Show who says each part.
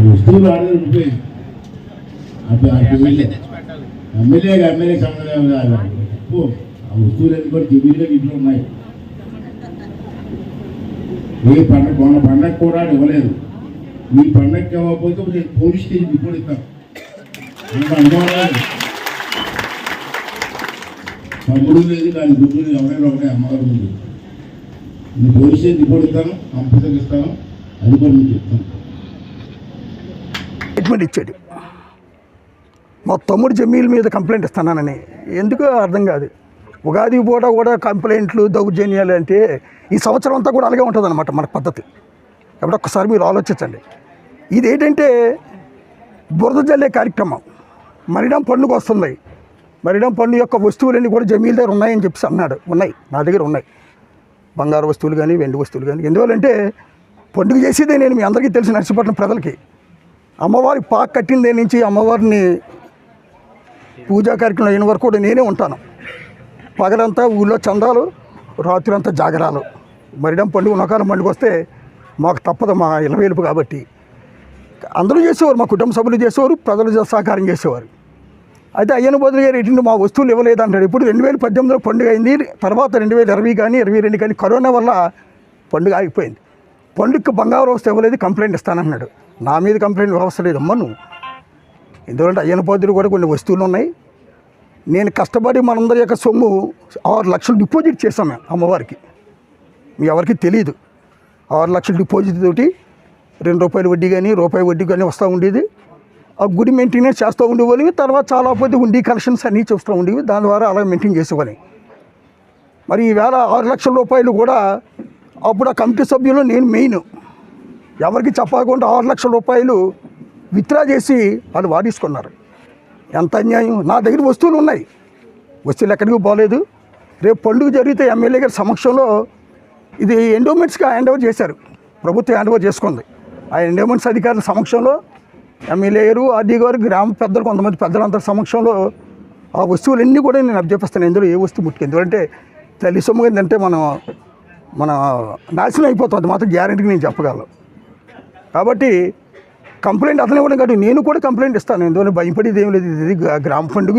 Speaker 1: వస్తువులు ఆడదు ఎమ్మెల్యే సంబంధం ఆ వస్తువులు ఎందుకు జమీలుగా ఇంట్లో ఉన్నాయి. ఏ పండగ మన పండగ కూడా ఇవ్వలేదు. మీ పండగకి ఇవ్వకపోతే నేను పోలీస్ స్టేషన్ రిపోర్ట్ ఇస్తాను. అనుమానాలు తమ్ముడు లేదు దాని గుడ్డు ఎవరైనా ఒకటే అమ్మగారు ఉంది. నేను పోలీస్ స్టేషన్ రిపోర్ట్ ఇస్తాను, కంప్యూటర్ ఇస్తాను, అది కూడా మీకు చెప్తాను.
Speaker 2: స్టేట్మెంట్ ఇచ్చాడు మా తమ్ముడు జమీల్ మీద కంప్లైంట్ ఇస్తానని. ఎందుకో అర్థం కాదు. ఉగాది పూట కూడా కంప్లైంట్లు దౌర్జన్యాలు అంటే ఈ సంవత్సరం అంతా కూడా అలాగే ఉంటుంది అన్నమాట మన పద్ధతి. కాబట్టి ఒక్కసారి మీరు ఆలోచించండి. ఇదేంటంటే బురద జల్లే కార్యక్రమం. మరిడం పండుగ వస్తుంది. మరిడం పండుగ యొక్క వస్తువులన్నీ కూడా జమీల్ దగ్గర ఉన్నాయని చెప్పి అన్నాడు. ఉన్నాయి, నా దగ్గర ఉన్నాయి. బంగారు వస్తువులు కానీ వెండి వస్తువులు కానీ. ఎందువల్లంటే పండుగ చేసేదే నేను మీ అందరికీ తెలిసిన నర్సీపట్నం ప్రజలకి. అమ్మవారి పాక కట్టిందే నుంచి అమ్మవారిని పూజా కార్యక్రమం అయిన వరకు కూడా నేనే ఉంటాను. పగలంతా ఊళ్ళో చందాలు, రాత్రి అంతా జాగరాలు. మరిడం పండుగ నకాలం పండుగ వస్తే మాకు తప్పదు, మా ఇలవేలుపు కాబట్టి అందరూ చేసేవారు. మా కుటుంబ సభ్యులు చేసేవారు, ప్రజలు సహకారం చేసేవారు. అయితే అయ్యన బదులు గారు ఏంటంటే మా వస్తువులు ఇవ్వలేదు అంటాడు. ఇప్పుడు 2018లో పండుగ అయింది. తర్వాత 2020 కానీ 2022 కానీ కరోనా వల్ల పండుగ ఆగిపోయింది. పండుగకి బంగారు వస్తే ఇవ్వలేదు, కంప్లైంట్ ఇస్తానన్నాడు. నా మీద కంప్లైంట్ వ్యవస్థ లేదమ్మా నువ్వు. ఎందుకంటే అయ్యన బదులు కూడా కొన్ని వస్తువులు ఉన్నాయి. నేను కష్టపడి మనందరి యొక్క సొమ్ము 6 లక్షలు డిపాజిట్ చేశాం మేము అమ్మవారికి. మీ ఎవరికి తెలియదు. 6 లక్షల డిపాజిట్ తోటి ₹2 వడ్డీ కానీ రూపాయి వడ్డీ కానీ వస్తూ ఉండేది. ఆ గుడి మెయింటెనెన్స్ చేస్తూ ఉండేవాళ్ళు. తర్వాత చాలా పోతే ఉండి కలెక్షన్స్ అన్నీ చూస్తూ ఉండేవి. దాని ద్వారా అలా మెయింటైన్ చేసేవాళ్ళని. మరి ఈవేళ 6 లక్షల రూపాయలు కూడా అప్పుడు ఆ కమిటీ సభ్యులు నేను మెయిన్. ఎవరికి చెప్పకుండా 6 లక్షల రూపాయలు విత్డ్రా చేసి వాళ్ళు వాడేసుకున్నారు. ఎంత అన్యాయం. నా దగ్గర వస్తువులు ఉన్నాయి, వస్తువులు ఎక్కడికి పోలేదు. రేపు పండుగ జరిగితే ఎమ్మెల్యే గారి సమక్షంలో ఇది ఎండోమెంట్స్గా హ్యాండ్ ఓవర్ చేశారు. ప్రభుత్వం హ్యాండ్ ఓవర్ చేసుకుంది. ఆ ఎండోమెంట్స్ అధికారుల సమక్షంలో ఎమ్మెల్యే గారు, ఆర్డీ గారు, గ్రామ పెద్దలు, కొంతమంది పెద్దలందరి సమక్షంలో ఆ వస్తువులన్నీ కూడా నేను అప్పచెప్పిస్తాను. ఇందులో ఏ వస్తువు ముట్టుకు. ఎందుకంటే తల్లి సొమ్ము ఏంటంటే మన నాశనం అయిపోతుంది మాత్రం గ్యారెంటీకి నేను చెప్పగలను. కాబట్టి కంప్లైంట్ అతను ఇవ్వడం కాదు, నేను కూడా కంప్లైంట్ ఇస్తాను. ఎందుకంటే భయపడేది ఏం లేదు. ఇది గ్రామ పండుగ.